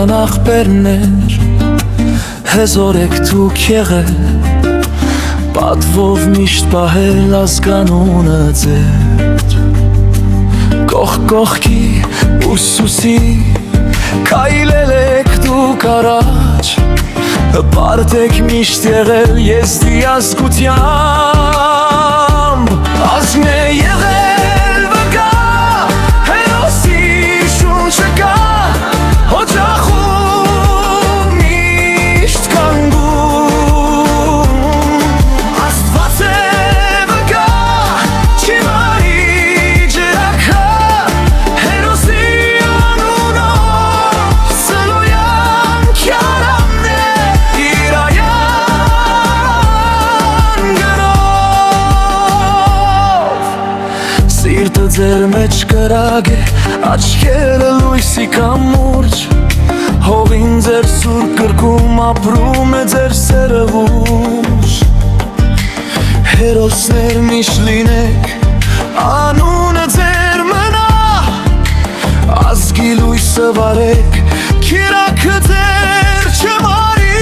Սելոյան աղբերներ հեզոր եք դուք եղել Պատվով միշտ պահել ազգանունը ձեր Կողք կողքի ուսուսի Քայլել եք դուք առաջ Հպարտ եք միշտ եղել եզդի ազգությամբ Ազգն է եղել վկա Հերոսի շունչը կա Օջախում միշտ կանգուն Աստված է վկա Չի մարի ջրակա Հերոսի անունով Սելոյան քյարամն է իրայան գնով Սիրտը ձեր մեջ կրագ է Աչքերը լույսի կամուրջ Հողին ձեր սուր կրկում ապրում է ձեր սերը ուժ Հերոսներ միշտ լինեք Անունը ձեր մնա Ազգի լույսը վարեք Քիրակը ձեր չմարի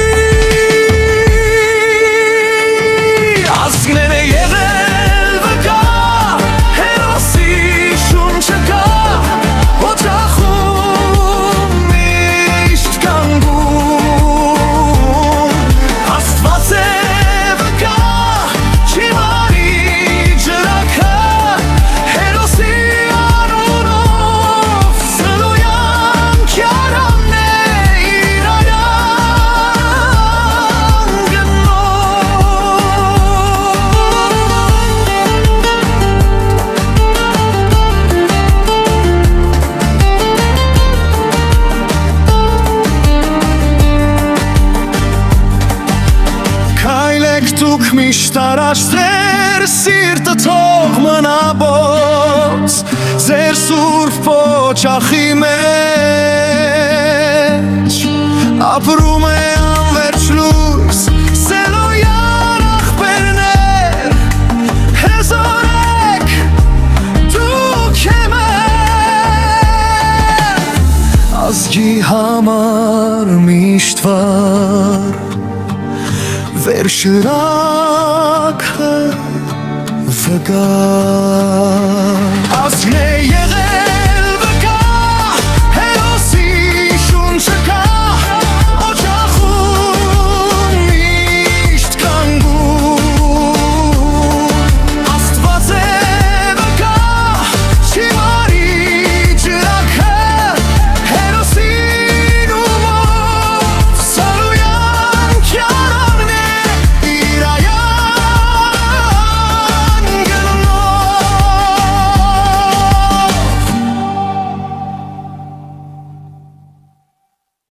Ազգն է եղել վկա Հերոսի շունչը կա Օջախում միշտ կանգուն Աստված է վկա Չի մարի ջրակա Հերոսի անունով Սելոյան քյարամն է իրայան Քայլեք դուք միշտ առաջ ձեր սիրտը թող մնա բոց Ձեր սուրբ օջախի մեջ Ապրում է անվերջ լույս Սելոյան աղբերներ Հեզոր եք դուք եմեր Ազգի համար միշտ վար Վերշրակը վկա Ազգն է